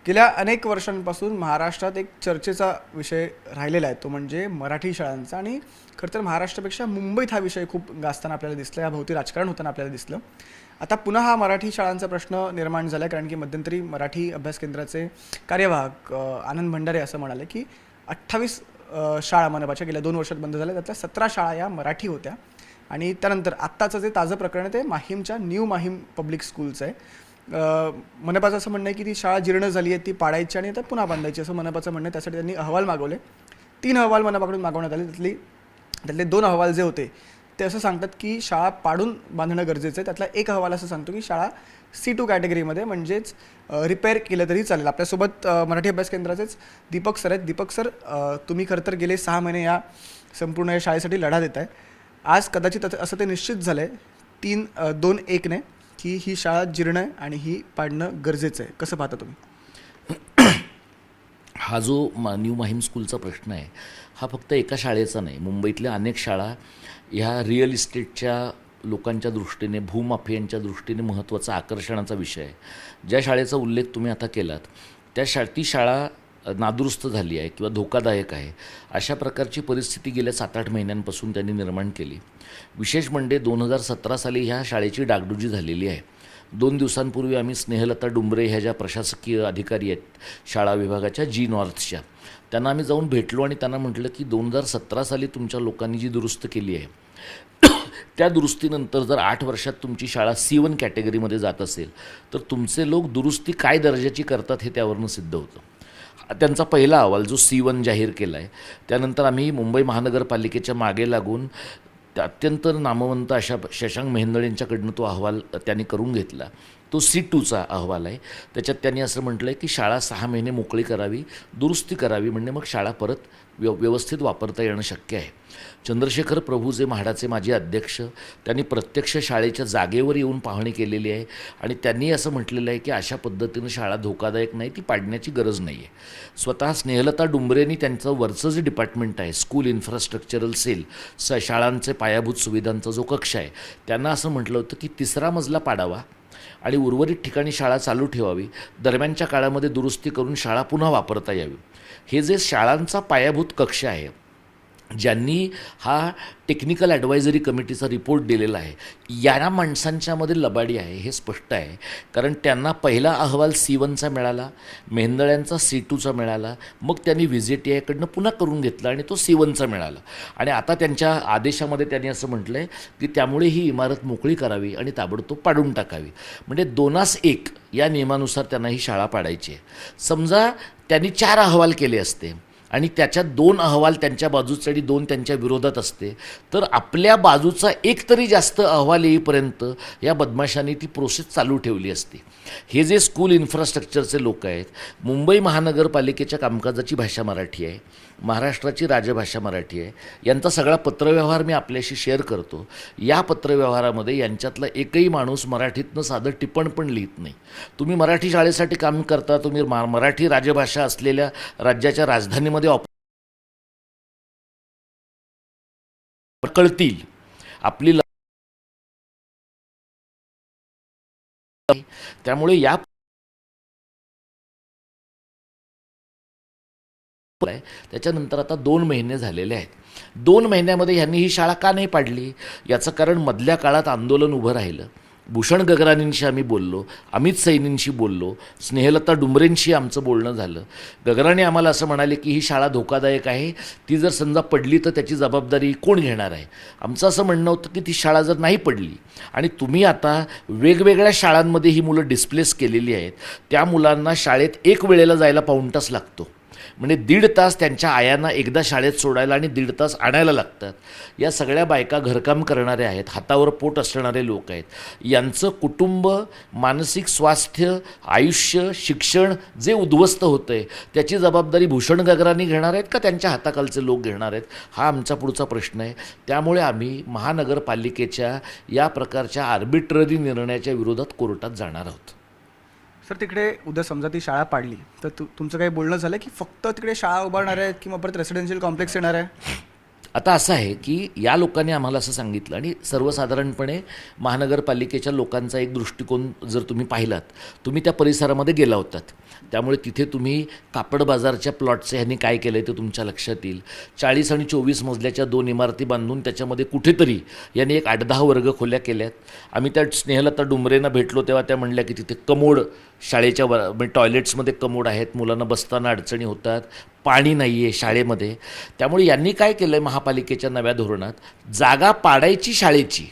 गेल्या अनेक वर्षांपासून महाराष्ट्रात एक चर्चेचा विषय राहिलेला आहे, तो म्हणजे मराठी शाळांचा. आणि खरं तर महाराष्ट्रापेक्षा मुंबईत हा विषय खूप गाजताना आपल्याला दिसला, याभोवती राजकारण होताना आपल्याला दिसलं. आता पुन्हा हा मराठी शाळांचा प्रश्न निर्माण झाला, कारण की मध्यंतरी मराठी अभ्यास केंद्राचे कार्यवाहक आनंद भंडारे असं म्हणाले की 28 शाळा मनपाच्या गेल्या 2 वर्षात बंद झाल्या, त्यातल्या 17 शाळा या मराठी होत्या. आणि त्यानंतर आत्ताचं जे ताजं प्रकरण आहे ते माहीमच्या न्यू माहीम पब्लिक स्कूलचं आहे. मनपाचं असं म्हणणं आहे की ती शाळा जीर्ण झाली आहे, ती पाडायची आणि आता पुन्हा बांधायची, असं मनपाचं म्हणणं आहे. त्यासाठी त्यांनी अहवाल मागवले. 3 अहवाल मनपाकडून मागवण्यात आले. त्यातले 2 अहवाल जे होते ते असं सांगतात की शाळा पाडून बांधणं गरजेचं आहे. त्यातला एक अहवाल असं सांगतो की शाळा C2 कॅटेगरीमध्ये, म्हणजेच रिपेअर केलं तरी चालेल. आपल्यासोबत मराठी अभ्यास केंद्राचेच दीपक सर आहेत. दीपक सर, तुम्ही खरं तर गेले 6 महिने या संपूर्ण या शाळेसाठी लढा देत आहे. आज कदाचित असं ते निश्चित झालं आहे 3-2-1 की ही शाळा जीर्ण आहे आणि ही पाडणं गरजेचं आहे. कसं पाहता तुम्ही? हा जो न्यू माहीम स्कूलचा प्रश्न आहे हा फक्त एका शाळेचा नाही, मुंबईतल्या अनेक शाळा ह्या रिअल इस्टेटच्या लोकांच्या दृष्टीने, भूमाफियांच्या दृष्टीने महत्त्वाचा आकर्षणाचा विषय आहे. ज्या शाळेचा उल्लेख तुम्ही आता केलात ती शाळा नादुरुस्त झाली आहे किंवा धोकादायक आहे, अशा प्रकारची परिस्थिती गेल्या 7-8 महिन्यांपासून त्यांनी निर्माण केली. विशेष म्हणजे 2017 साली ह्या शाळेची डागडुजी झालेली आहे. 2 दिवसांपूर्वी आम्ही स्नेहलता डुंबरे ह्या ज्या प्रशासकीय अधिकारी आहेत शाळा विभागाच्या जी नॉर्थच्या, त्यांना आम्ही जाऊन भेटलो आणि त्यांना म्हटलं की 2017 साली तुमच्या लोकांनी जी दुरुस्त केली आहे त्या दुरुस्तीनंतर जर 8 वर्षात तुमची शाळा C1 कॅटेगरीमध्ये जात असेल तर तुमचे लोक दुरुस्ती काय दर्जाची करतात हे त्यावरनं सिद्ध होतं. त्यांचा पहिला अहवाल जो C1 जाहीर केला आहे, त्यानंतर आम्ही मुंबई महानगरपालिकेच्या मागे लागून अत्यंत नामवंत अशा शशांक मेहेंदळे यांच्याकडनं तो अहवाल त्यांनी करून घेतला. तो C2चा अहवाल आहे. त्याच्यात त्यांनी असं म्हटलं आहे की शाळा 6 महिने मोकळी करावी, दुरुस्ती करावी, म्हणजे मग शाळा परत व्यवस्थित वापरता येणं शक्य आहे. चंद्रशेखर प्रभू जे म्हाडाचे माजी अध्यक्ष, त्यांनी प्रत्यक्ष शाळेच्या जागेवर येऊन पाहणी केलेली आहे आणि त्यांनी असं म्हटलेलं आहे की अशा पद्धतीनं शाळा धोकादायक नाही, ती पाडण्याची गरज नाही आहे. स्वतः स्नेहलता डुंबरेंनी त्यांचं वरचं जे डिपार्टमेंट आहे स्कूल इन्फ्रास्ट्रक्चरल सेल, शाळांचे पायाभूत सुविधांचा जो कक्ष आहे, त्यांना असं म्हटलं होतं की 3रा मजला पाडावा आणि उर्वरित ठिकाणी शाळा चालू ठेवावी, दरम्यानच्या काळामध्ये दुरुस्ती करून शाळा पुन्हा वापरता यावी. हे जे शाळांचा पायाभूत कक्ष आहे, ज्यांनी हा टेक्निकल ॲडवायझरी कमिटीचा रिपोर्ट दिलेला आहे, या माणसांच्यामध्ये लबाडी आहे हे स्पष्ट आहे. कारण त्यांना पहिला अहवाल C1चा मिळाला, मेहेंदळ्यांचा C2चा मिळाला, मग त्यांनी VJTIकडनं पुन्हा करून घेतला आणि तो C1चा मिळाला. आणि आता त्यांच्या आदेशामध्ये त्यांनी असं म्हटलं आहे की त्यामुळे ही इमारत मोकळी करावी आणि ताबडतोब पाडून टाकावी. म्हणजे 2-1 या नियमानुसार त्यांना ही शाळा पाडायची आहे. समजा त्यांनी 4 अहवाल केले असते आणि त्याच्यात 2 अहवाल त्यांच्या बाजूचे आणि 2 त्यांच्या विरोधात असते, तर आपल्या बाजूचा एक तरी जास्त अहवाल येईपर्यंत या बदमाशांनी ती प्रोसेस चालू ठेवली असती. हे जे स्कूल इन्फ्रास्ट्रक्चरचे लोक आहेत, मुंबई महानगरपालिकेच्या कामकाजाची भाषा मराठी आहे, महाराष्ट्राची राजभाषा मराठी आहे, यांचा सगळा पत्रव्यवहार मी आपल्याशी शेअर करतो. या पत्रव्यवहारामध्ये यांच्यातला एकही माणूस मराठीतनं साधं टिप्पण पण लिहित नाही. तुम्ही मराठी शाळेसाठी काम करता, तुम्ही मराठी राजभाषा असलेल्या राज्याच्या राजधानीमध्ये कळतील आपली. त्यामुळे या त्याच्यानंतर आता 2 महिने झालेले आहेत. 2 महिन्यामध्ये ह्यांनी ही शाळा का नाही पाडली? याचं कारण मधल्या काळात आंदोलन उभं राहिलं. भूषण गगरानींशी आम्ही बोललो, अमित सैनींशी बोललो, स्नेहलता डुंबरेंशी आमचं बोलणं झालं. गगराणी आम्हाला असं म्हणाले की ही शाळा धोकादायक आहे, ती जर समजा पडली तर त्याची जबाबदारी कोण घेणार आहे? आमचं असं म्हणणं होतं की ती शाळा जर नाही पडली आणि तुम्ही आता वेगवेगळ्या शाळांमध्ये ही मुलं डिस्प्लेस केलेली आहेत, त्या मुलांना शाळेत एक वेळेला जायला 1.5 तास लागतो, म्हणजे 1.5 तास त्यांच्या आयांना एकदा शाळेत सोडायला आणि 1.5 तास आणायला लागतात. या सगळ्या बायका घरकाम करणाऱ्या आहेत, हातावर पोट असणारे लोक आहेत. यांचं कुटुंब, मानसिक स्वास्थ्य, आयुष्य, शिक्षण जे उद्ध्वस्त होतं आहे त्याची जबाबदारी भूषण गगरानी घेणार आहेत का त्यांच्या हाताखालचे लोक घेणार आहेत? हा आमचा पुढचा प्रश्न आहे. त्यामुळे आम्ही महानगरपालिकेच्या या प्रकारच्या आर्बिट्ररी निर्णयाच्या विरोधात कोर्टात जाणार आहोत. सर, तिकडे उद्या समजा ती शाळा पाडली तर तुमचं काही बोलणं झालं की फक्त तिकडे शाळा उभारणार आहेत किंवा परत रेसिडेन्शियल कॉम्प्लेक्स येणार आहे? आता असं आहे की या लोकांनी आम्हाला असं सांगितलं, आणि सर्वसाधारणपणे महानगरपालिकेच्या लोकांचा एक दृष्टिकोन जर तुम्ही पाहिलात, तुम्ही त्या परिसरामध्ये गेला होतात, त्यामुळे तिथे तुम्ही कापड बाजारच्या प्लॉटचं ह्यांनी काय केलं आहे ते तुमच्या लक्षात येईल. 40 आणि 24 मजल्याच्या 2 इमारती बांधून त्याच्यामध्ये कुठेतरी यांनी एक 8-10 वर्ग खोल्या केल्यात. आम्ही त्या स्नेहलता डुंबरेंना भेटलो तेव्हा त्या म्हणल्या की तिथे कमोड शाळेच्या म्हणजे टॉयलेट्समध्ये कमोड आहेत, मुलांना बसताना अडचणी होतात, पाणी नाही आहे शाळेमध्ये. त्यामुळे यांनी काय केलं आहे महापालिकेच्या नव्या धोरणात, जागा पाडायची शाळेची,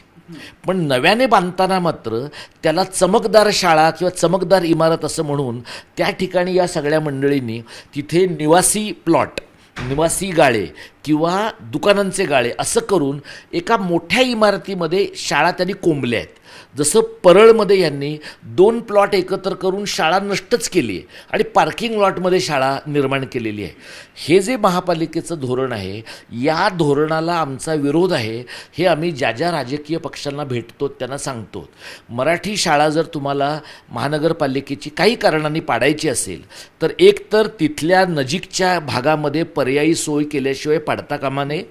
पण नव्याने बांधताना मात्र त्याला चमकदार शाळा किंवा चमकदार इमारत असं म्हणून त्या ठिकाणी या सगळ्या मंडळींनी तिथे निवासी प्लॉट, निवासी गाळे किंवा दुकानांचे गाळे असं करून एका मोठ्या इमारतीमध्ये शाळा त्यांनी कोंबल्या आहेत. जसं परळमध्ये यांनी 2 प्लॉट एकत्र करून शाळा नष्टच केली आहे आणि पार्किंग लॉटमध्ये शाळा निर्माण केलेली आहे. हे जे महापालिकेचं धोरण आहे, या धोरणाला आमचा विरोध आहे. हे आम्ही ज्या ज्या राजकीय पक्षांना भेटतो त्यांना सांगतो. मराठी शाळा जर तुम्हाला महानगरपालिकेची काही कारणांनी पाडायची असेल तर एकतर तिथल्या नजीकच्या भागामध्ये पर्यायी सोय केल्याशिवाय पाडता कामा नये,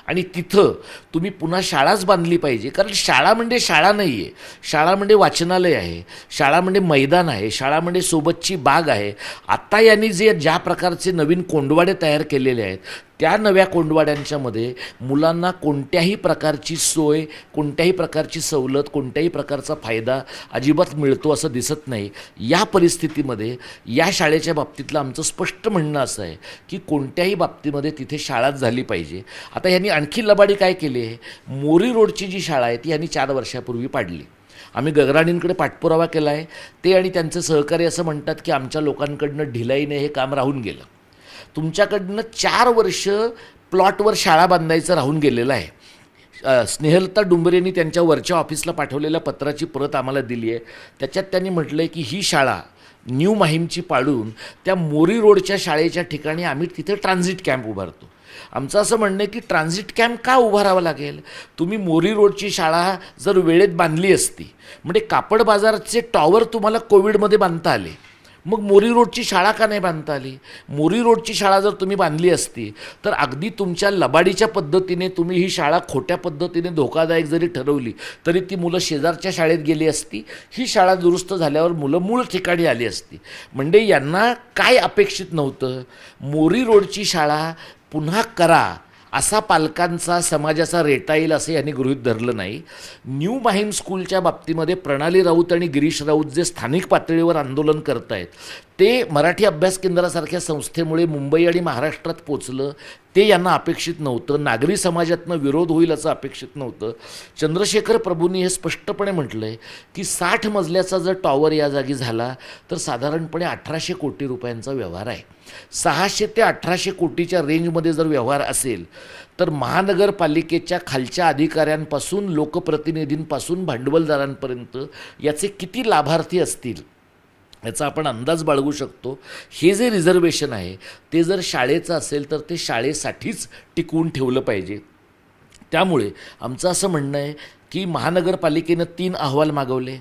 आणि तिथं तुम्ही पुन्हा शाळाच बांधली पाहिजे. कारण शाळा म्हणजे शाळा नाही आहे, शाळा म्हणजे वाचनालय आहे, शाळा म्हणजे मैदान आहे, शाळा म्हणजे सोबतची बाग आहे. आत्ता यांनी ज्या प्रकारचे नवीन कोंडवाडे तयार केलेले आहेत, त्या नव्या कोंडवाड्यांच्यामध्ये मुलांना कोणत्याही प्रकारची सोय, कोणत्याही प्रकारची सवलत, कोणत्याही प्रकारचा फायदा अजिबात मिळतो असं दिसत नाही. या परिस्थितीमध्ये या शाळेच्या बाबतीतलं आमचं स्पष्ट म्हणणं असं आहे की कोणत्याही बाबतीमध्ये तिथे शाळाच झाली पाहिजे. आता ह्यांनी आणखी लबाडी काय केली आहे, मोरी रोडची जी शाळा आहे ती ह्यांनी 4 वर्षापूर्वी पाडली. आम्ही गगराणींकडे पाठपुरावा केला आहे. ते आणि त्यांचे सहकारी असं म्हणतात की आमच्या लोकांकडनं ढिलाईने हे काम राहून गेलं. तुमच्याकडनं 4 वर्ष प्लॉटवर शाळा बांधायचं राहून गेलेलं आहे. स्नेहलता डुंबरेंनी त्यांच्या वरच्या ऑफिसला पाठवलेल्या पत्राची प्रत आम्हाला दिली आहे. त्याच्यात त्यांनी म्हटलं आहे की ही शाळा न्यू माहीमची पाडून त्या मोरी रोडच्या शाळेच्या ठिकाणी आम्ही तिथे ट्रान्झिट कॅम्प उभारतो. आमचं असं म्हणणं आहे की ट्रान्झिट कॅम्प का उभारावा लागेल? तुम्ही मोरी रोडची शाळा जर वेळेत बांधली असती, म्हणजे कापड बाजारचे टॉवर तुम्हाला कोविडमध्ये बांधता आले, मग मोरी रोडची शाळा का नाही बांधता आली? मोरी रोडची शाळा जर तुम्ही बांधली असती तर अगदी तुमच्या लबाडीच्या पद्धतीने तुम्ही ही शाळा खोट्या पद्धतीने धोकादायक जरी ठरवली तरी ती मुलं शेजारच्या शाळेत गेली असती. ही शाळा दुरुस्त झाल्यावर मुलं मूळ ठिकाणी आली असती. म्हणजे यांना काय अपेक्षित नव्हतं, मोरी रोडची शाळा पुन्हा करा असा पालकांचा, समाजाचा रेटा येईल असं यांनी गृहीत धरलं नाही. न्यू माहीम स्कूलच्या बाबतीमध्ये प्रणाली राऊत आणि गिरीश राऊत जे स्थानिक पातळीवर आंदोलन करत आहेत, ते मराठी अभ्यास केंद्रासारख्या संस्थेमुळे मुंबई आणि महाराष्ट्रात पोचलं. ते यांना अपेक्षित नव्हतं. नागरी समाजातनं विरोध होईल असं अपेक्षित नव्हतं. चंद्रशेखर प्रभूंनी हे स्पष्टपणे म्हटलं आहे की 60 मजल्याचा जर टॉवर या जागी झाला तर साधारणपणे 1800 कोटी रुपयांचा व्यवहार आहे. 600 ते 1800 कोटीच्या रेंजमध्ये जर व्यवहार असेल तर महानगरपालिकेच्या खालच्या अधिकाऱ्यांपासून, लोकप्रतिनिधींपासून भांडवलदारांपर्यंत याचे किती लाभार्थी असतील याचा आपण अंदाज बाळगू शकतो. हे जे रिझर्वेशन आहे ते जर शाळेचं असेल तर ते शाळेसाठीच टिकवून ठेवलं पाहिजे. त्यामुळे आमचं असं म्हणणं आहे की महानगरपालिकेनं 3 अहवाल मागवले,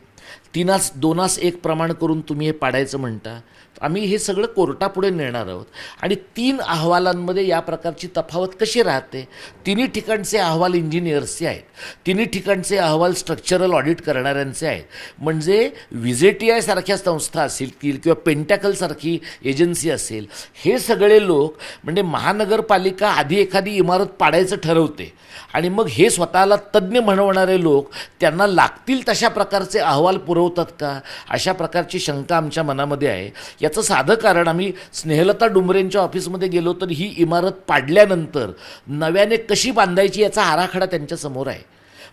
2:1 प्रमाण करून तुम्ही हे पाडायचं म्हणता. आम्ही हे सगळं कोर्टापुढे नेणार आहोत आणि 3 अहवालांमध्ये या प्रकारची तफावत कशी राहते? तिन्ही ठिकाणचे अहवाल इंजिनियर्सचे आहेत, तिन्ही ठिकाणचे अहवाल स्ट्रक्चरल ऑडिट करणाऱ्यांचे आहेत. म्हणजे WJTI सारख्या संस्था असतील किंवा पेंटॅकलसारखी एजन्सी असेल, हे सगळे लोक म्हणजे महानगरपालिका आधी एखादी इमारत पाडायचं ठरवते आणि मग हे स्वतःला तज्ज्ञ म्हणवणारे लोक त्यांना लागतील तशा प्रकारचे अहवाल पुरवतात का? अशा प्रकारची शंका आमच्या मनामध्ये आहे. याचं साधं कारण, आम्ही स्नेहलता डुंबरेंच्या ऑफिसमध्ये गेलो तर ही इमारत पाडल्यानंतर नव्याने कशी बांधायची याचा आराखडा त्यांच्यासमोर आहे.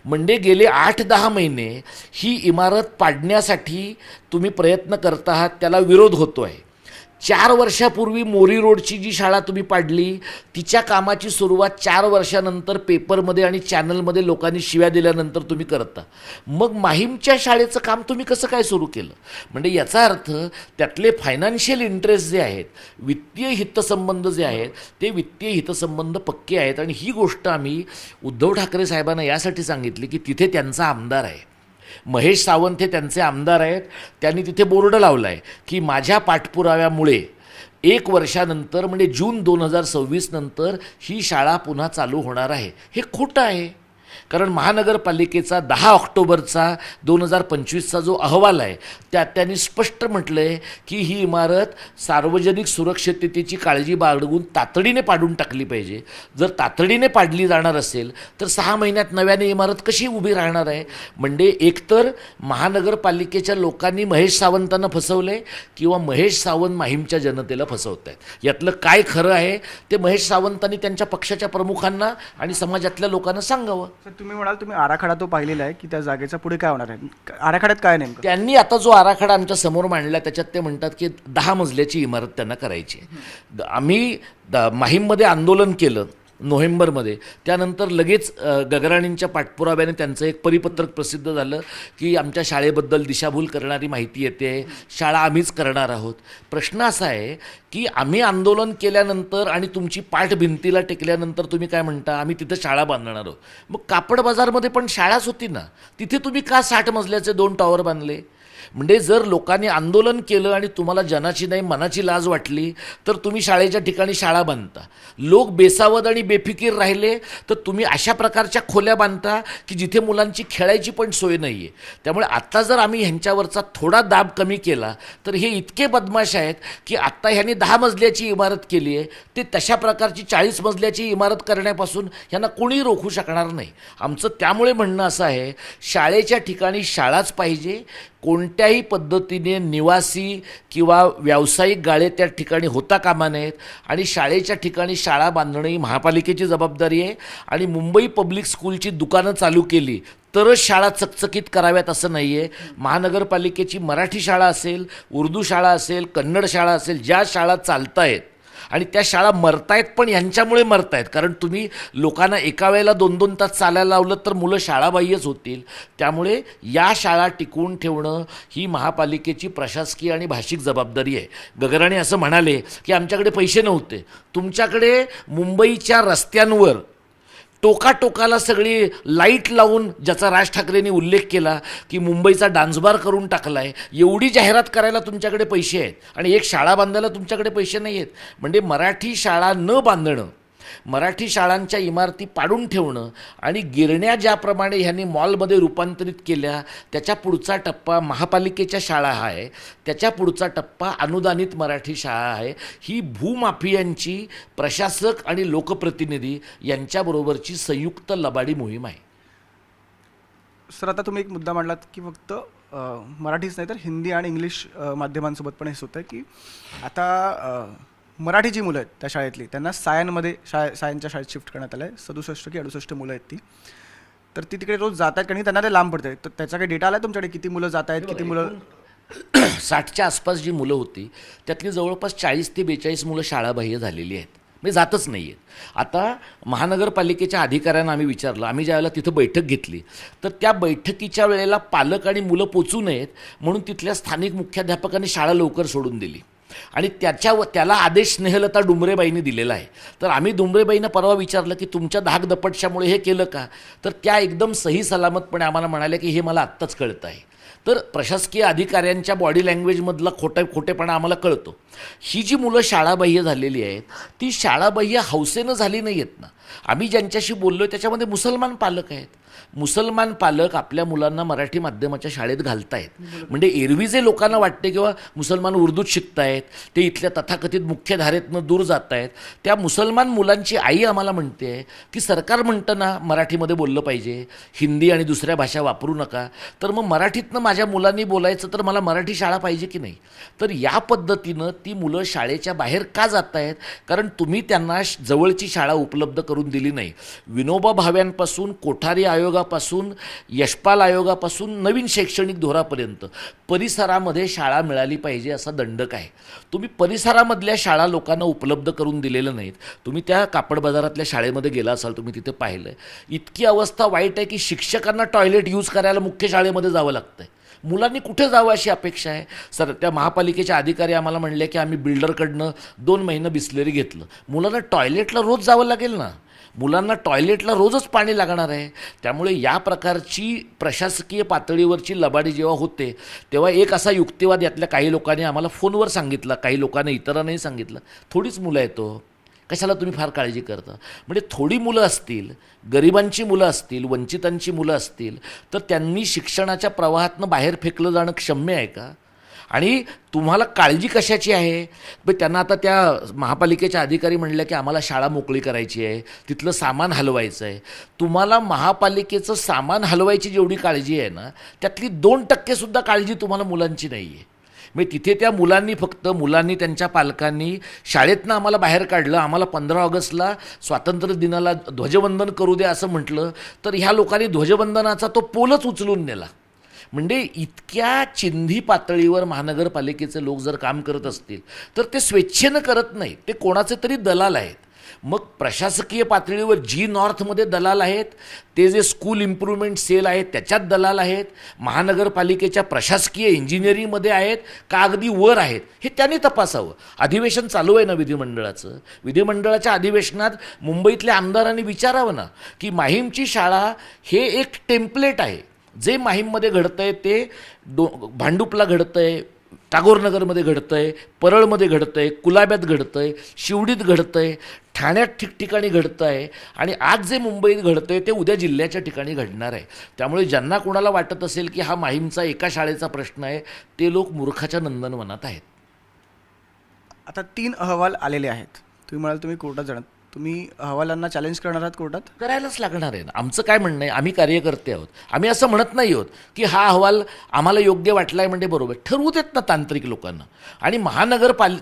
म्हणजे गेले 8-10 महिने ही इमारत पाडण्यासाठी तुम्ही प्रयत्न करत आहात, त्याला विरोध होतो आहे. 4 वर्षापूर्वी मोरी रोडची जी शाळा तुम्ही पाडली तिच्या कामाची सुरुवात 4 वर्षानंतर पेपरमध्ये आणि चॅनलमध्ये लोकांनी शिव्या दिल्यानंतर तुम्ही करता. मग माहीमच्या शाळेचं काम तुम्ही कसं काय सुरू केलं? म्हणजे याचा अर्थ त्यातले फायनान्शियल इंटरेस्ट जे आहेत, वित्तीय हितसंबंध जे आहेत, ते वित्तीय हितसंबंध पक्के आहेत. आणि ही गोष्ट आम्ही उद्धव ठाकरे साहेबांना यासाठी सांगितली की तिथे त्यांचा आमदार आहे, महेश सावंत हे त्यांचे आमदार आहेत. त्यांनी तिथे बोर्ड लावला आहे की माझ्या पाठपुराव्यामुळे 1 वर्षानंतर म्हणजे जून 2026 नंतर ही शाळा पुन्हा चालू होणार आहे. हे खोटं आहे. कारण महानगरपालिकेचा 10 ऑक्टोबरचा 2025चा जो अहवाल आहे त्यात त्यांनी स्पष्ट म्हटलं आहे की ही इमारत सार्वजनिक सुरक्षिततेची काळजी बाळगून तातडीने पाडून टाकली पाहिजे. जर तातडीने पाडली जाणार असेल तर 6 महिन्यात नव्याने इमारत कशी उभी राहणार आहे? म्हणजे एकतर महानगरपालिकेच्या लोकांनी महेश सावंतांना फसवलं आहे किंवा महेश सावंत माहीमच्या जनतेला फसवत आहेत. यातलं काय खरं आहे ते महेश सावंतांनी त्यांच्या पक्षाच्या प्रमुखांना आणि समाजातल्या लोकांना सांगावं. सर तुम्ही म्हणाल तुम्ही आराखडा तो पाहिलेला आहे की त्या जागेचा पुढे काय होणार आहे, आराखड्यात काय नेमकं? त्यांनी आता जो आराखडा आमच्या समोर मांडला त्याच्यात ते म्हणतात की 10 मजल्याची इमारत त्यांना करायची आहे. आम्ही माहीममध्ये आंदोलन केलं नोव्हेंबरमध्ये, त्यानंतर लगेच गगराणींच्या पाठपुराव्याने त्यांचं एक परिपत्रक प्रसिद्ध झालं की आमच्या शाळेबद्दल दिशाभूल करणारी माहिती येते, शाळा आम्हीच करणार आहोत. प्रश्न असा आहे की आम्ही आंदोलन केल्यानंतर आणि तुमची पाठ भिंतीला टेकल्यानंतर तुम्ही काय म्हणता आम्ही तिथं शाळा बांधणार आहोत. मग कापड बाजारमध्ये पण शाळाच होती ना, तिथे तुम्ही का 60 मजल्याचे 2 टॉवर बांधले? म्हणजे जर लोकांनी आंदोलन केलं आणि तुम्हाला जनाची नाही मनाची लाज वाटली तर तुम्ही शाळेच्या ठिकाणी शाळा बांधता. लोक बेसावध आणि बेफिकीर राहिले तर तुम्ही अशा प्रकारच्या खोल्या बांधता की जिथे मुलांची खेळायची पण सोय नाही आहे. त्यामुळे आत्ता जर आम्ही ह्यांच्यावरचा थोडा दाब कमी केला तर हे इतके बदमाश आहेत की आत्ता ह्यांनी 10 मजल्याची इमारत केली आहे, ते तशा प्रकारची 40 मजल्याची इमारत करण्यापासून ह्यांना कोणी रोखू शकणार नाही. आमचं त्यामुळे म्हणणं असं आहे शाळेच्या ठिकाणी शाळाच पाहिजे. कोणत्याही पद्धतीने निवासी किंवा व्यावसायिक गाळे त्या ठिकाणी होता कामा नयेत आणि शाळेच्या ठिकाणी शाळा बांधणं ही महापालिकेची जबाबदारी आहे. आणि मुंबई पब्लिक स्कूलची दुकानं चालू केली तरच शाळा चकचकीत कराव्यात असं नाही आहे. महानगरपालिकेची मराठी शाळा असेल, उर्दू शाळा असेल, कन्नड शाळा असेल, ज्या शाळा चालत आहेत आणि त्या शाळा मरतायत पण ह्यांच्यामुळे मरतायत. कारण तुम्ही लोकांना एका वेळेला 2-2 तास चालायला लावलं तर मुलं शाळाबाह्यच होतील. त्यामुळे या शाळा टिकवून ठेवणं ही महापालिकेची प्रशासकीय आणि भाषिक जबाबदारी आहे. गगराणे असं म्हणाले की आमच्याकडे पैसे नव्हते. तुमच्याकडे मुंबईच्या रस्त्यांवर टोकाटोकाला सगळी लाईट लावून, ज्याचा राज ठाकरेंनी उल्लेख केला की मुंबईचा डान्सबार करून टाकला आहे, एवढी जाहिरात करायला तुमच्याकडे पैसे आहेत आणि एक शाळा बांधायला तुमच्याकडे पैसे नाही आहेत. म्हणजे मराठी शाळा न बांधणं, मराठी शाळांच्या इमारती पाडून ठेवणं आणि गिरण्या ज्याप्रमाणे ह्यांनी मॉलमध्ये रूपांतरित केल्या त्याच्या पुढचा टप्पा महापालिकेच्या शाळा आहे, त्याच्या पुढचा टप्पा अनुदानित मराठी शाळा आहे. ही भूमाफियांची प्रशासक आणि लोकप्रतिनिधी यांच्याबरोबरची संयुक्त लबाडी मोहीम आहे. सर आता तुम्ही एक मुद्दा मांडलात की फक्त मराठीच नाही तर हिंदी आणि इंग्लिश माध्यमांसोबत पण हेच होतं की आता मराठी जी मुलं आहेत त्या शाळेतली त्यांना सायनमध्ये सायनच्या शाळेत शिफ्ट करण्यात आलं आहे. 67 की 68 मुलं आहेत ती, तर ती तिकडे रोज जात आहेत कारण त्यांना ते लांब पडतं. तर त्याचा काही डेटा आला आहे तुमच्याकडे, किती मुलं जात आहेत, किती मुलं? 60च्या आसपास जी मुलं होती त्यातली जवळपास 40 ते 42 मुलं शाळाबाह्य झालेली आहेत, म्हणजे जातच नाही आहेत. आता महानगरपालिकेच्या अधिकाऱ्यांना आम्ही विचारलं, आम्ही ज्यावेळेला तिथं बैठक घेतली तर त्या बैठकीच्या वेळेला पालक आणि मुलं पोचू नयेत म्हणून तिथल्या स्थानिक मुख्याध्यापकांनी शाळा लवकर सोडून दिली आणि त्याला आदेश स्नेहलता डुंबरेबाईंनी दिलेला आहे. तर आम्ही डुंबरेबाईंना परवा विचारलं की तुमच्या धाकदपटशामुळे हे केलं का, तर त्या एकदम सही सलामतपणे आम्हाला म्हणाल्या की हे मला आत्ताच कळतं आहे. तर प्रशासकीय अधिकाऱ्यांच्या बॉडी लँग्वेजमधला खोटेपणा आम्हाला कळतो. ही जी मुलं शाळाबाह्य झालेली आहेत ती शाळाबाह्य हौसेनं झाली नाही आहेत ना. आम्ही ज्यांच्याशी बोललो त्याच्यामध्ये मुसलमान पालक आहेत. मुसलमान पालक आपल्या मुलांना मराठी माध्यमाच्या शाळेत घालतायत. म्हणजे एरवी जे लोकांना वाटते किंवा मुसलमान उर्दूत शिकतायत, ते इथल्या तथाकथित मुख्यधारेतनं दूर जात आहेत, त्या मुसलमान मुलांची आई आम्हाला म्हणते की सरकार म्हणतं ना मराठीमध्ये बोललं पाहिजे, हिंदी आणि दुसऱ्या भाषा वापरू नका, तर मग मराठीतनं माझ्या मुलांनी बोलायचं तर मला मराठी शाळा पाहिजे की नाही. तर या पद्धतीनं ती मुलं शाळेच्या बाहेर का जात आहेत? कारण तुम्ही त्यांना जवळची शाळा उपलब्ध करून दिली नाही. विनोबा भाव्यांपासून, कोठारी आयोगापासून, यशपाल आयोगापासून नवीन शैक्षणिक धोरणापर्यंत परिसरामध्ये शाळा मिळाली पाहिजे असा दंडक आहे. तुम्ही परिसरामधल्या शाळा लोकांना उपलब्ध करून दिलेलं नाहीत. तुम्ही त्या कापड बाजारातल्या शाळेमध्ये गेला असाल, तुम्ही तिथे पाहिलं, इतकी अवस्था वाईट आहे की शिक्षकांना टॉयलेट यूज करायला मुख्य शाळेमध्ये जावं लागतं आहे. मुलांनी कुठे जावं अशी अपेक्षा आहे. सर, त्या महापालिकेचे अधिकारी आम्हाला म्हणले की आम्ही बिल्डरकडनं 2 महिनं बिस्लेरी घेतलं. मुलांना टॉयलेटला रोज जावं लागेल ना, मुलांना टॉयलेटला रोजच पाणी लागणार आहे. त्यामुळे या प्रकारची प्रशासकीय पातळीवरची लबाडी जेव्हा होते तेव्हा एक असा युक्तिवाद यातल्या काही लोकांनी आम्हाला फोनवर सांगितला, काही लोकांनी इतरांनाही सांगितलं, थोडीच मुलं आहेत तो, कशाला तुम्ही फार काळजी करता. म्हणजे थोडी मुलं असतील, गरिबांची मुलं असतील, वंचितांची मुलं असतील, तर त्यांनी शिक्षणाच्या प्रवाहातनं बाहेर फेकलं जाणं क्षम्य आहे का? आणि तुम्हाला काळजी कशाची आहे? पण त्यांना आता त्या महापालिकेच्या अधिकारी म्हणल्या की आम्हाला शाळा मोकळी करायची आहे, तिथलं सामान हलवायचं आहे. तुम्हाला महापालिकेचं सामान हलवायची जेवढी काळजी आहे ना, त्यातली 2%सुद्धा काळजी तुम्हाला मुलांची नाही आहे. म्हणजे तिथे त्या मुलांनी त्यांच्या पालकांनी शाळेतनं आम्हाला बाहेर काढलं, आम्हाला 15 ऑगस्टला स्वातंत्र्य दिनाला ध्वजवंदन करू द्या असं म्हटलं, तर ह्या लोकांनी ध्वजवंदनाचा तो पोलच उचलून नेला. म्हणजे इतक्या चिंधी पातळीवर महानगरपालिकेचे लोक जर काम करत असतील तर ते स्वेच्छेनं करत नाहीत, ते कोणाचे तरी दलाल आहेत. मग प्रशासकीय पातळीवर जी नॉर्थमध्ये दलाल आहेत, ते जे स्कूल इम्प्रूव्हमेंट सेल आहेत त्याच्यात दलाल आहेत, महानगरपालिकेच्या प्रशासकीय इंजिनिअरिंगमध्ये आहेत का अगदी वर आहेत, हे त्यांनी तपासावं. अधिवेशन चालू आहे ना विधिमंडळाचं, विधिमंडळाच्या अधिवेशनात मुंबईतल्या आमदारांनी विचारावं ना की माहीमची शाळा हे एक टेम्पलेट आहे. जे माहीममध्ये घडतं आहे ते भांडुपला घडतं आहे, टागोरनगरमध्ये घडतं आहे, परळमध्ये घडतं आहे, कुलाब्यात घडतं आहे, शिवडीत घडतं आहे, ठाण्यात ठिकठिकाणी घडतं आहे, आणि आज जे मुंबईत घडतं आहे ते उद्या जिल्ह्याच्या ठिकाणी घडणार आहे. त्यामुळे ज्यांना कोणाला वाटत असेल की हा माहीमचा एका शाळेचा प्रश्न आहे, ते लोक मूर्खाच्या नंदनवनात आहेत. आता 3 अहवाल आलेले आहेत. तुम्ही म्हणाल तुम्ही कोर्टात जाणार, तुम्ही अहवालांना चॅलेंज करणार आहात कोर्टात? करायलाच लागणार आहे ना. आमचं काय म्हणणं आहे, आम्ही कार्यकर्ते आहोत, आम्ही असं म्हणत नाही आहोत की हा अहवाल आम्हाला योग्य वाटला आहे म्हणजे बरोबर. ठरवू देत ना तांत्रिक लोकांना. आणि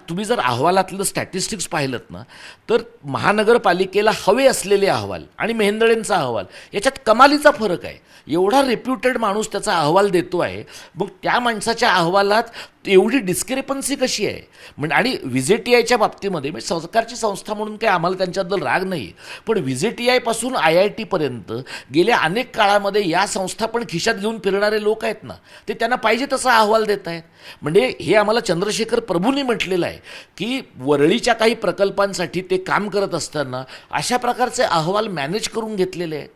तुम्ही जर अहवालातलं स्टॅटिस्टिक्स पाहिलं ना, तर महानगरपालिकेला हवे असलेले अहवाल आणि मेहेंदळेंचा अहवाल याच्यात कमालीचा फरक आहे. एवढा रेप्युटेड माणूस त्याचा अहवाल देतो आहे, मग त्या माणसाच्या अहवालात एवढी डिस्क्रिपन्सी कशी आहे? म्हणजे आणि व्हिजेटीआयच्या बाबतीमध्ये म्हणजे सरकारची संस्था म्हणून काही आम्हाला त्यांच्याबद्दल राग नाही, पण व्हिजेटीआयपासून IIT पर्यंत गेल्या अनेक काळामध्ये या संस्था पण खिशात घेऊन फिरणारे लोक आहेत ना, ते त्यांना पाहिजे तसा अहवाल देत आहेत. म्हणजे हे आम्हाला चंद्रशेखर प्रभूंनी म्हटलेलं आहे की वरळीच्या काही प्रकल्पांसाठी ते काम करत असताना अशा प्रकारचे अहवाल मॅनेज करून घेतलेले आहेत.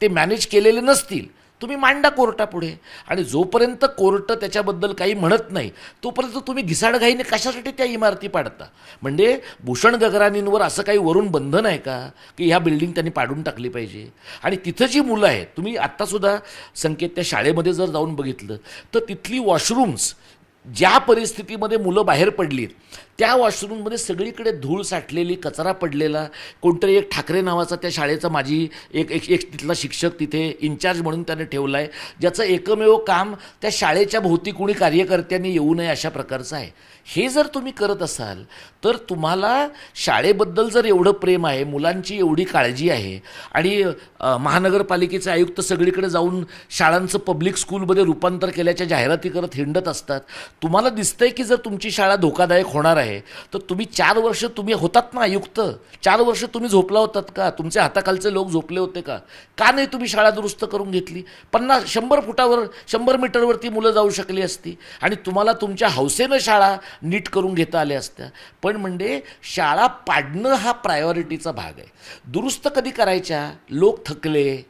ते मॅनेज केलेले नसतील तुम्ही मांडा कोर्टापुढे, आणि जोपर्यंत कोर्ट त्याच्याबद्दल काही म्हणत नाही तोपर्यंत तुम्ही घिसाडघाईने कशासाठी त्या इमारती पाडता? म्हणजे भूषण गगरानींवर असं काही वरून बंधन आहे का की ह्या बिल्डिंग त्यांनी पाडून टाकली पाहिजे? आणि तिथं जी मुलं आहेत, तुम्ही आत्तासुद्धा संकेत त्या शाळेमध्ये जर जाऊन बघितलं तर तिथली वॉशरूम्स ज्या परिस्थितीमध्ये मुलं बाहेर पडलीत, त्या वॉशरूममध्ये सगळीकडे धूळ साठलेली, कचरा पडलेला. कोणतरी एक ठाकरे नावाचा त्या शाळेचा माझी एक तिथला शिक्षक तिथे इन्चार्ज म्हणून त्याने ठेवला आहे, ज्याचं एकमेव काम त्या शाळेच्या भोवती कोणी कार्यकर्त्यांनी येऊ नये अशा प्रकारचं आहे. हे जर तुम्ही करत असाल तर तुम्हाला शाळेबद्दल जर एवढं प्रेम आहे, मुलांची एवढी काळजी आहे, आणि महानगरपालिकेचे आयुक्त सगळीकडे जाऊन शाळांचं पब्लिक स्कूलमध्ये रूपांतर केल्याच्या जाहिराती करत हिंडत असतात, तुम्हाला दिसतंय की जर तुमची शाळा धोकादायक होणार आहे तर तुम्ही 4 वर्ष तुम्ही होतात ना आयुक्त, 4 वर्ष तुम्ही झोपला होतात का? तुमचे हाताखालचे लोक झोपले होते का? का नाही तुम्ही शाळा दुरुस्त करून घेतली? 100 फुटावर 100 मीटरवरती मुलं जाऊ शकली असती आणि तुम्हाला तुमच्या हौसेनं शाळा नीट करून घेता आल्या असत्या. पण म्हणजे शाळा पाडणं हा प्रायोरिटीचा भाग आहे. दुरुस्त कधी करायच्या? लोक थकले,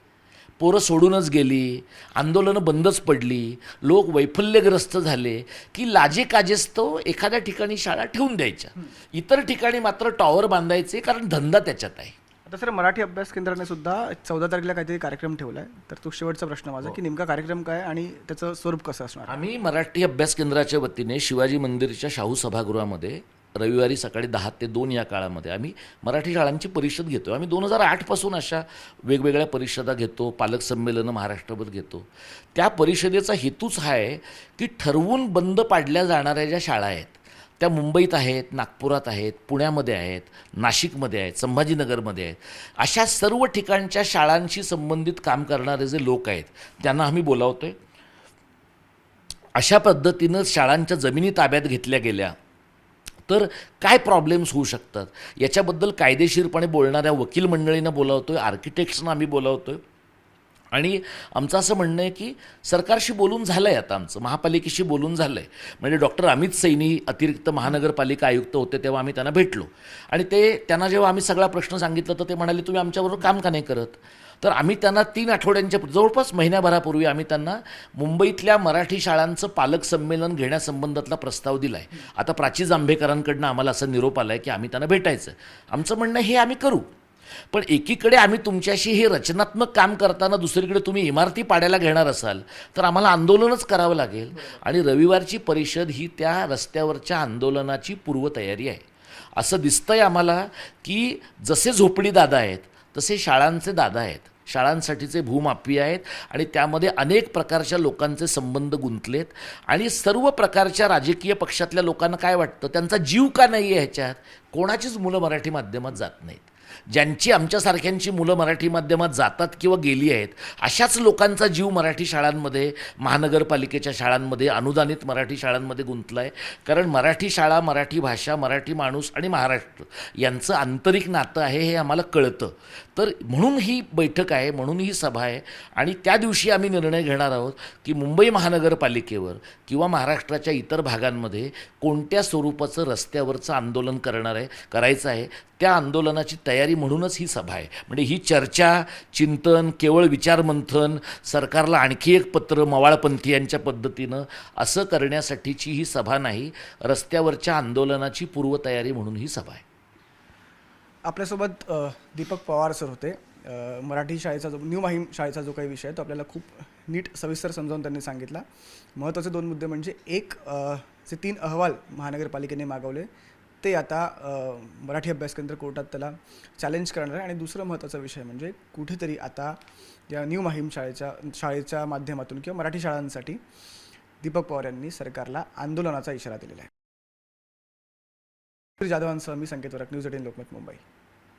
पोरं सोडूनच गेली, आंदोलनं बंदच पडली, लोक वैफल्यग्रस्त झाले की लाजे काजेस्तव एखाद्या ठिकाणी शाळा ठेवून द्यायच्या, इतर ठिकाणी मात्र टॉवर बांधायचे, कारण धंदा त्याच्यात आहे. आता सर, मराठी अभ्यास केंद्राने सुद्धा 14 तारखेला काहीतरी कार्यक्रम ठेवला आहे, तर तो शेवटचा प्रश्न माझा की नेमका कार्यक्रम काय आणि त्याचं स्वरूप कसं असणार? आम्ही मराठी अभ्यास केंद्राच्या वतीने शिवाजी मंदिरच्या शाहू सभागृहामध्ये रविवारी सकाळी 10 ते 2 या काळामध्ये आम्ही मराठी शाळांची परिषद घेतो. आम्ही 2008 पासून अशा वेगवेगळ्या परिषदा घेतो, पालक संमेलनं महाराष्ट्रभर घेतो. त्या परिषदेचा हेतूच हा आहे की ठरवून बंद पाडल्या जाणाऱ्या ज्या शाळा आहेत त्या मुंबईत आहेत, नागपुरात आहेत, पुण्यामध्ये आहेत, नाशिकमध्ये आहेत, संभाजीनगरमध्ये आहेत, अशा सर्व ठिकाणच्या शाळांशी संबंधित काम करणारे जे लोक आहेत त्यांना आम्ही बोलावतो आहे. अशा पद्धतीनं शाळांच्या जमिनी ताब्यात घेतल्या गेल्या तर काय प्रॉब्लेम्स होऊ शकतात याच्याबद्दल कायदेशीरपणे बोलणाऱ्या वकील मंडळींना बोलावतो आहे, आर्किटेक्ट्सना आम्ही बोलावतो आहे, आणि आमचं असं म्हणणं आहे की सरकारशी बोलून झालं आहे, आता आमचं महापालिकेशी बोलून झालं आहे. म्हणजे डॉक्टर अमित सैनी अतिरिक्त महानगरपालिका आयुक्त होते तेव्हा आम्ही त्यांना भेटलो आणि त्यांना जेव्हा आम्ही सगळा प्रश्न सांगितलं तर ते म्हणाले तुम्ही आमच्याबरोबर काम का नाही करत. तर आम्ही त्यांना 3 आठवड्यांच्या जवळपास महिन्याभरापूर्वी आम्ही त्यांना मुंबईतल्या मराठी शाळांचं पालक संमेलन घेण्यासंबंधातला प्रस्ताव दिला आहे. आता प्राची जांभेकरांकडनं आम्हाला असा निरोप आला आहे की आम्ही त्यांना भेटायचं. आमचं म्हणणं हे आम्ही करू, पण एकीकडे आम्ही तुमच्याशी हे रचनात्मक काम करताना दुसरीकडे तुम्ही इमारती पाडायला घेणार असाल तर आम्हाला आंदोलनच करावं लागेल. आणि रविवारची परिषद ही त्या रस्त्यावरच्या आंदोलनाची पूर्वतयारी आहे. असं दिसतंय आम्हाला की जसे झोपडी दादा आहेत तसे शाळांचे दादा आहेत, शाळांसाठीचे भूमाफिया आहेत आणि त्यामध्ये अनेक प्रकारच्या लोकांचे संबंध गुंतलेत. आणि सर्व प्रकारच्या राजकीय पक्षातल्या लोकांना काय वाटतं, त्यांचा जीव का नाही आहे ह्याच्यात, कोणाचीच मुलं मराठी माध्यमात जात नाहीत. ज्यांची आमच्यासारख्यांची मुलं मराठी माध्यमात जातात किंवा गेली आहेत अशाच लोकांचा जीव मराठी शाळांमध्ये, महानगरपालिकेच्या शाळांमध्ये, अनुदानित मराठी शाळांमध्ये गुंतला आहे. कारण मराठी शाळा, मराठी भाषा, मराठी माणूस आणि महाराष्ट्र यांचं आंतरिक नातं आहे हे आम्हाला कळतं. तर म्हणून ही बैठक आहे, म्हणून ही सभा आहे. आणि त्या दिवशी आम्ही निर्णय घेणार आहोत की मुंबई महानगरपालिकेवर किंवा महाराष्ट्राच्या इतर भागांमध्ये कोणत्या स्वरूपाचं रस्त्यावरचं आंदोलन करायचं आहे. त्या आंदोलनाची तयारी म्हणूनच ही सभा आहे. म्हणजे ही चर्चा, चिंतन, केवळ विचारमंथन, सरकारला आणखी एक पत्र मवाळपंथीयांच्या पद्धतीनं असं करण्यासाठीची ही सभा नाही, रस्त्यावरच्या आंदोलनाची पूर्वतयारी म्हणून ही सभा आहे. आपल्यासोबत दीपक पवार सर होते. मराठी शाळेचा जो न्यू माहीम शाळेचा जो काही विषय आहे तो आपल्याला खूप नीट सविस्तर समजावून त्यांनी सांगितला. महत्त्वाचे 2 मुद्दे म्हणजे एक, जे 3 अहवाल महानगरपालिकेने मागवले ते आता मराठी अभ्यास केंद्र कोर्टात त्याला चॅलेंज करणार आहे. आणि दुसरं महत्त्वाचा विषय म्हणजे कुठेतरी आता या न्यू माहीम शाळेच्या माध्यमातून किंवा मराठी शाळांसाठी दीपक पवार यांनी सरकारला आंदोलनाचा इशारा दिलेला आहे. जाधवांसह मी संकेत वरक, न्यूज 18 लोकमत, मुंबई.